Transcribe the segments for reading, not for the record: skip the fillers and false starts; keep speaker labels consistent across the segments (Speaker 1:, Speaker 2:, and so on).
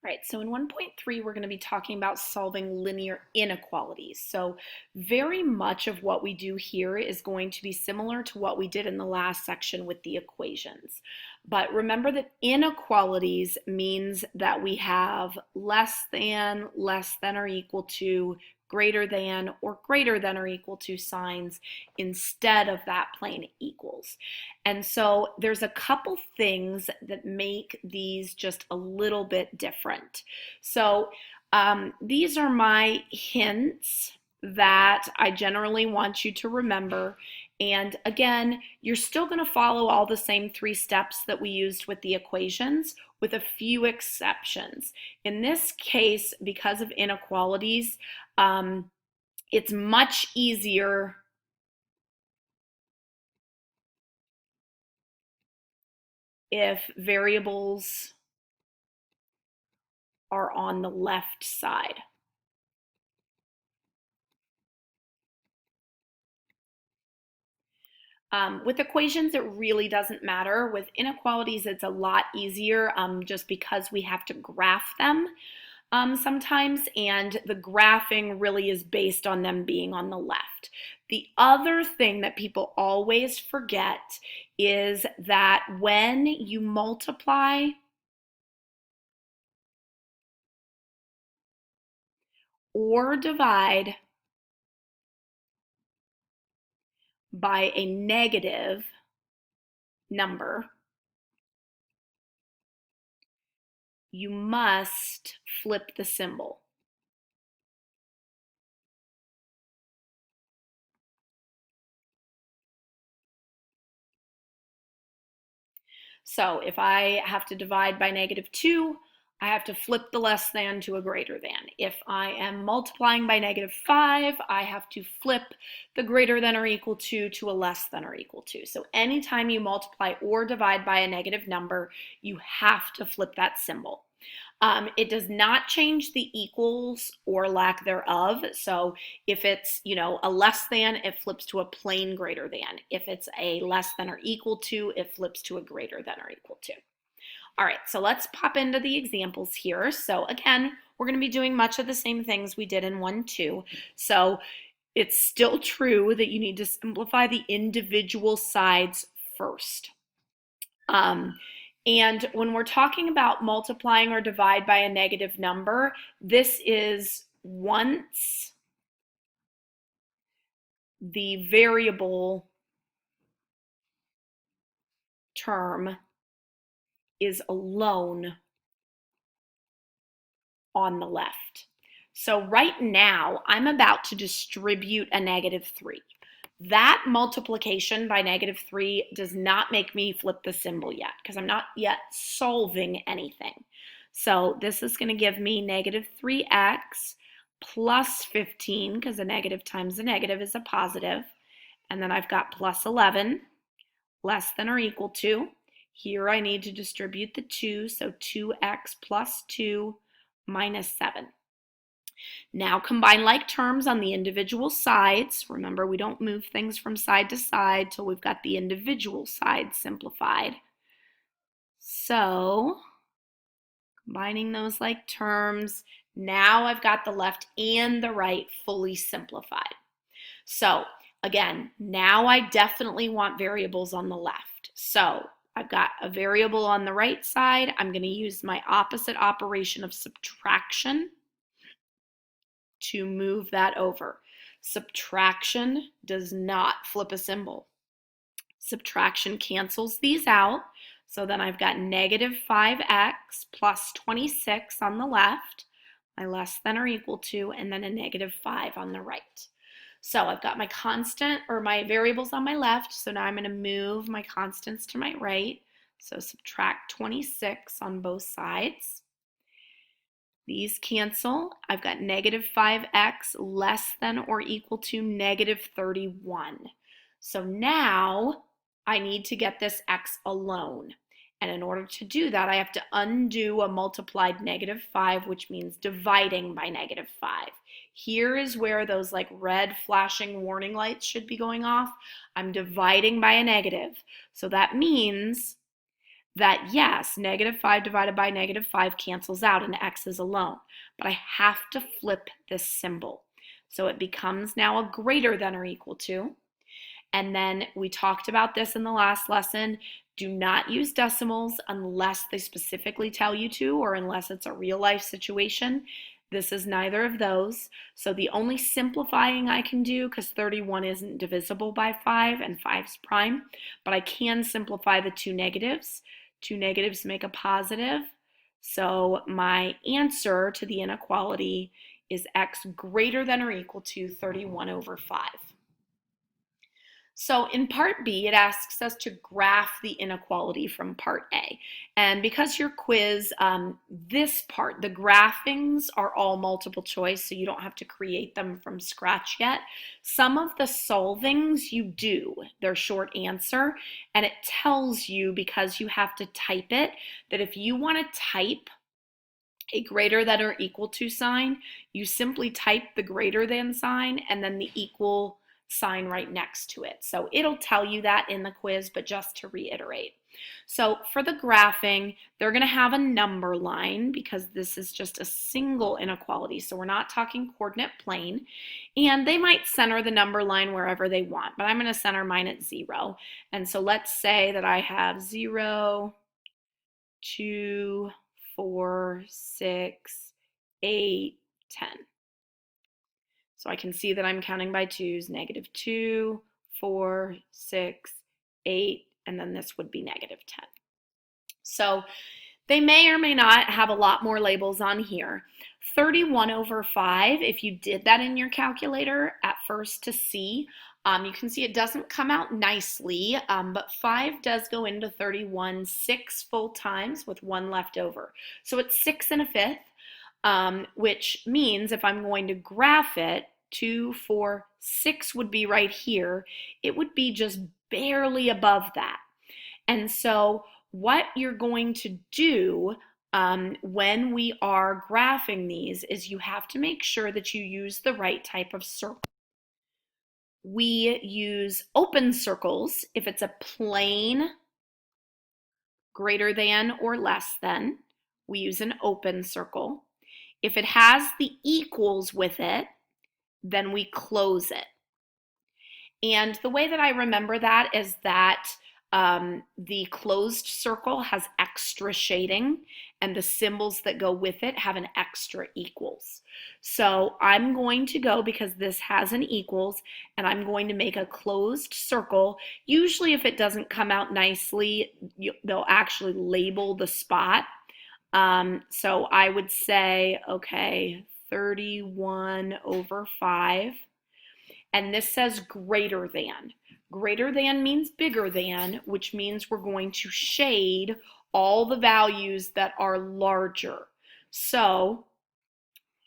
Speaker 1: All right, so in 1.3, we're going to be talking about solving linear inequalities. So very much of what we do here is going to be similar to what we did in the last section with the equations. But remember that inequalities means that we have less than or equal to, greater than or equal to signs instead of that plain equals. And so there's a couple things that make these just a little bit different. So these are my hints that I generally want you to remember. And again, you're still going to follow all the same 3 steps that we used with the equations, with a few exceptions. In this case, because of inequalities, it's much easier if variables are on the left side. With equations, it really doesn't matter. With inequalities, it's a lot easier just because we have to graph them sometimes, and the graphing really is based on them being on the left. The other thing that people always forget is that when you multiply or divide by a negative number, you must flip the symbol. So if I have to divide by -2, I have to flip the less than to a greater than. If I am multiplying by -5, I have to flip the greater than or equal to a less than or equal to. So anytime you multiply or divide by a negative number, you have to flip that symbol. It does not change the equals or lack thereof. So if it's, a less than, it flips to a plain greater than. If it's a less than or equal to, it flips to a greater than or equal to. All right, so let's pop into the examples here. So again, we're going to be doing much of the same things we did in 1-2. So it's still true that you need to simplify the individual sides first. And when we're talking about multiplying or divide by a negative number, this is once the variable term is alone on the left. So right now, I'm about to distribute a -3. That multiplication by -3 does not make me flip the symbol yet because I'm not yet solving anything. So this is going to give me -3x plus 15, because a negative times a negative is a positive. And then I've got plus 11 less than or equal to. Here I need to distribute the 2, so 2x plus 2 minus 7. Now combine like terms on the individual sides. Remember, we don't move things from side to side till we've got the individual sides simplified. So combining those like terms, now I've got the left and the right fully simplified. So again, now I definitely want variables on the left. So I've got a variable on the right side. I'm going to use my opposite operation of subtraction to move that over. Subtraction does not flip a symbol. Subtraction cancels these out. So then I've got -5x plus 26 on the left, my less than or equal to, and then a -5 on the right. So I've got my constant or my variables on my left. So now I'm going to move my constants to my right. So subtract 26 on both sides. These cancel. I've got -5x less than or equal to -31. So now I need to get this x alone. And in order to do that, I have to undo a multiplied -5, which means dividing by -5. Here is where those like red flashing warning lights should be going off. I'm dividing by a negative. So that means that yes, -5 divided by -5 cancels out and x is alone, but I have to flip this symbol. So it becomes now a greater than or equal to. And then we talked about this in the last lesson. Do not use decimals unless they specifically tell you to or unless it's a real life situation. This is neither of those. So the only simplifying I can do, because 31 isn't divisible by 5 and 5's prime, but I can simplify the two negatives. Two negatives make a positive. So my answer to the inequality is x greater than or equal to 31 over 5. So in part B, it asks us to graph the inequality from part A. And because your quiz, this part, the graphings are all multiple choice, so you don't have to create them from scratch yet. Some of the solvings you do, they're short answer, and it tells you, because you have to type it, that if you want to type a greater than or equal to sign, you simply type the greater than sign and then the equal sign right next to it. So it'll tell you that in the quiz, but just to reiterate. So for the graphing, they're going to have a number line because this is just a single inequality. So we're not talking coordinate plane. And they might center the number line wherever they want, but I'm going to center mine at 0. And so let's say that I have 0, 2, 4, 6, 8, 10. So I can see that I'm counting by twos, -2, 4, 6, 8, and then this would be -10. So they may or may not have a lot more labels on here. 31 over 5, if you did that in your calculator at first to see, you can see it doesn't come out nicely, but 5 does go into 31 6 full times with 1 left over. So it's 6 1/5, which means if I'm going to graph it, 2, 4, 6 would be right here. It would be just barely above that. And so what you're going to do when we are graphing these is you have to make sure that you use the right type of circle. We use open circles if it's a plane greater than or less than. We use an open circle. If it has the equals with it, then we close it. And the way that I remember that is that the closed circle has extra shading and the symbols that go with it have an extra equals. So I'm going to go, because this has an equals, and I'm going to make a closed circle. Usually if it doesn't come out nicely, they'll actually label the spot. So I would say, okay, 31 over 5. And this says greater than. Greater than means bigger than, which means we're going to shade all the values that are larger. So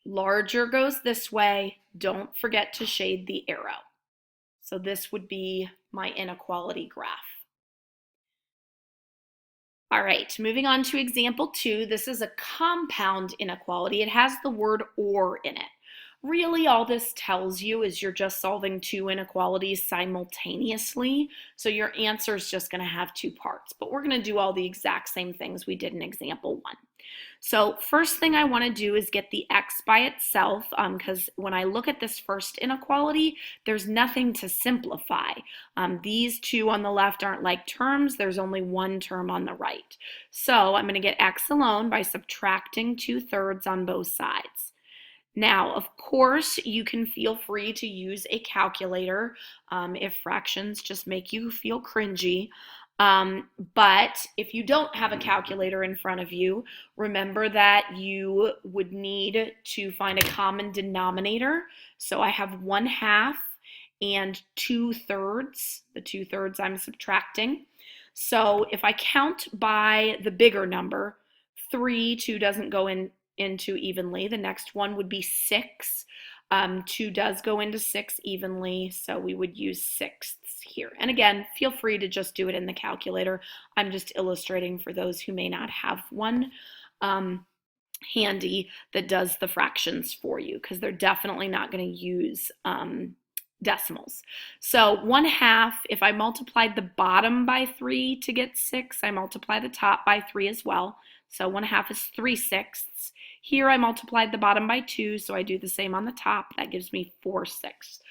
Speaker 1: larger goes this way. Don't forget to shade the arrow. So this would be my inequality graph. All right, moving on to example 2. This is a compound inequality. It has the word or in it. Really, all this tells you is you're just solving two inequalities simultaneously, so your answer is just going to have two parts. But we're going to do all the exact same things we did in example 1. So first thing I want to do is get the x by itself, because when I look at this first inequality, there's nothing to simplify. These two on the left aren't like terms. There's only one term on the right. So I'm going to get x alone by subtracting 2/3 on both sides. Now, of course, you can feel free to use a calculator if fractions just make you feel cringy. But if you don't have a calculator in front of you, remember that you would need to find a common denominator. So I have 1/2 and 2/3, the 2/3 I'm subtracting. So if I count by the bigger number, 3, 2 doesn't go into evenly. The next one would be 6. 2 does go into 6 evenly, so we would use sixths here. And again, feel free to just do it in the calculator. I'm just illustrating for those who may not have one handy that does the fractions for you, because they're definitely not going to use decimals. So 1/2, if I multiplied the bottom by 3 to get 6, I multiply the top by 3 as well. So 1/2 is 3/6. Here I multiplied the bottom by 2, so I do the same on the top. That gives me 4/6.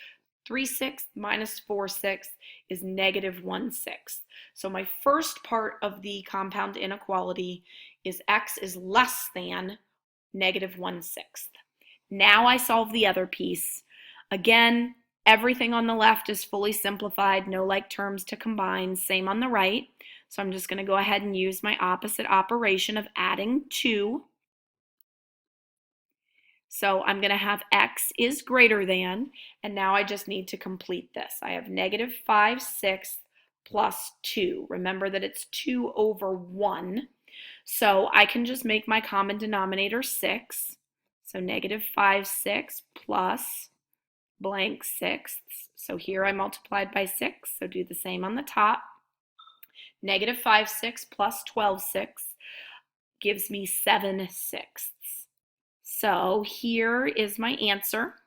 Speaker 1: 3/6 minus 4/6 is -1/6. So my first part of the compound inequality is x is less than -1/6. Now I solve the other piece. Again, everything on the left is fully simplified, no like terms to combine, same on the right. So I'm just going to go ahead and use my opposite operation of adding 2. So I'm going to have x is greater than, and now I just need to complete this. I have -5/6 plus 2. Remember that it's 2 over 1. So I can just make my common denominator 6. So -5/6 plus blank sixths. So here I multiplied by 6, so do the same on the top. -5/6 plus 12/6 gives me 7/6. So here is my answer.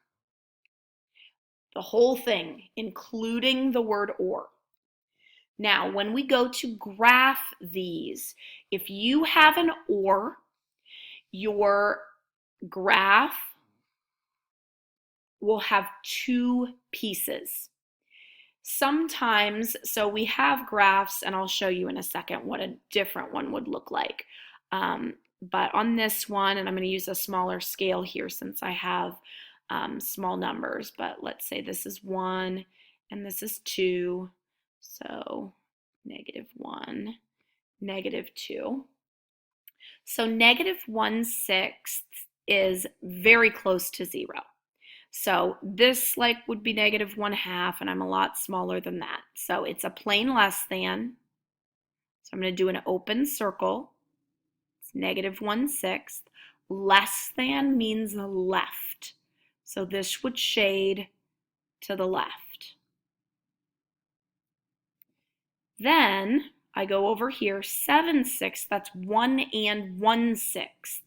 Speaker 1: The whole thing, including the word or. Now, when we go to graph these, if you have an or, your graph will have 2 pieces. Sometimes, so we have graphs, and I'll show you in a second what a different one would look like. But on this one, and I'm going to use a smaller scale here since I have small numbers, but let's say this is 1 and this is 2. So -1, -2. So -1/6 is very close to 0. So this would be -1/2, and I'm a lot smaller than that. So it's a plain less than. So I'm going to do an open circle. It's -1/6. Less than means left. So this would shade to the left. Then I go over here, 7/6, that's 1 and 1/6.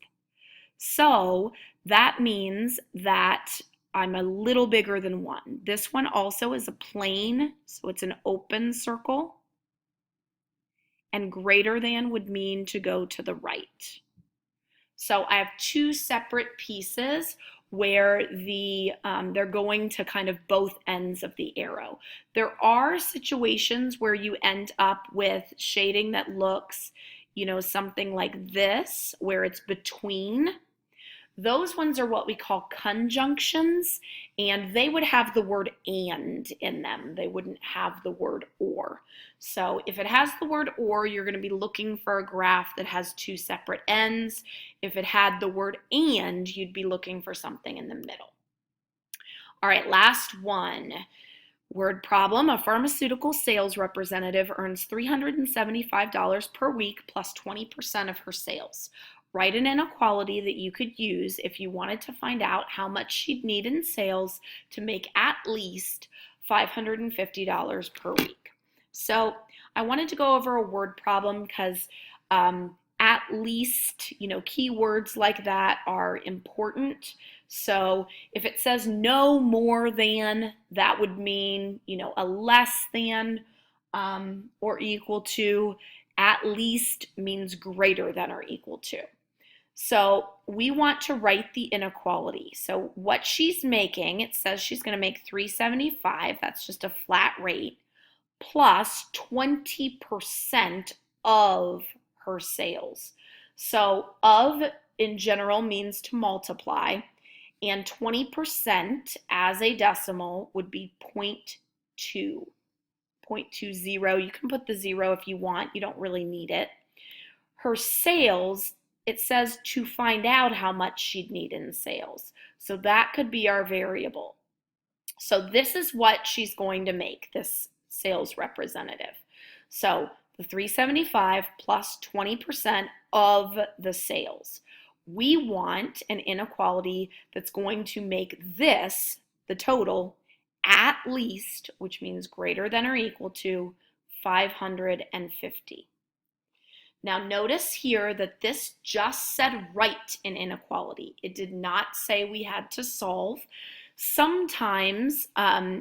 Speaker 1: So that means that I'm a little bigger than 1. This one also is a plane, so it's an open circle. And greater than would mean to go to the right. So I have 2 separate pieces where they're going to kind of both ends of the arrow. There are situations where you end up with shading that looks, something like this, where it's between. Those ones are what we call conjunctions, and they would have the word and in them. They wouldn't have the word or. So if it has the word or, you're going to be looking for a graph that has 2 separate ends. If it had the word and, you'd be looking for something in the middle. All right, last one. Word problem: a pharmaceutical sales representative earns $375 per week plus 20% of her sales. Write an inequality that you could use if you wanted to find out how much she'd need in sales to make at least $550 per week. So I wanted to go over a word problem because at least, keywords like that are important. So if it says no more than, that would mean, a less than or equal to. At least means greater than or equal to. So we want to write the inequality. So what she's making, it says she's going to make $375. That's just a flat rate, plus 20% of her sales. So of in general means to multiply, and 20% as a decimal would be 0.2. 0.20. You can put the 0 if you want. You don't really need it. Her sales, it says to find out how much she'd need in sales. So that could be our variable. So this is what she's going to make, this sales representative. So the 375 plus 20% of the sales. We want an inequality that's going to make this, the total, at least, which means greater than or equal to 550. Now notice here that this just said write an inequality. It did not say we had to solve. Sometimes,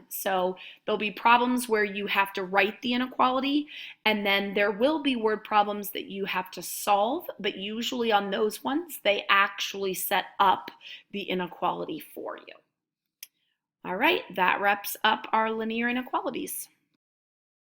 Speaker 1: so there'll be problems where you have to write the inequality, and then there will be word problems that you have to solve, but usually on those ones, they actually set up the inequality for you. All right, that wraps up our linear inequalities.